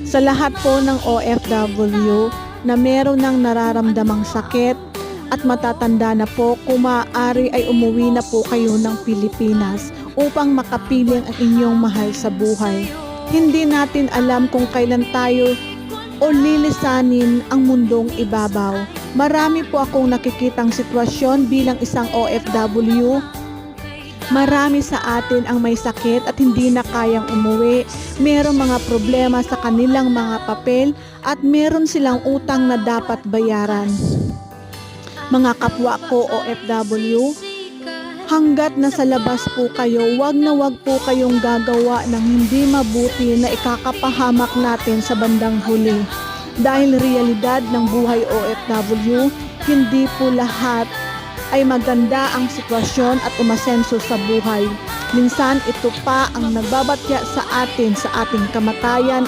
Sa lahat po ng OFW na meron ng nararamdamang sakit at matatanda na po, kung maaari ay umuwi na po kayo ng Pilipinas upang makapiling ang inyong mahal sa buhay. Hindi natin alam kung kailan tayo o lilisanin ang mundong ibabaw. Marami po akong nakikitang sitwasyon bilang isang OFW. Marami sa atin ang may sakit at hindi na kayang umuwi. Merong mga problema sa kanilang mga papel at meron silang utang na dapat bayaran. Mga kapwa ko OFW, hanggat nasa labas po kayo, wag na wag po kayong gagawa ng hindi mabuti na ikakapahamak natin sa bandang huli. Dahil realidad ng buhay OFW, hindi po lahat ay maganda ang sitwasyon at umasenso sa buhay. Minsan ito pa ang nagbabatya sa atin sa ating kamatayan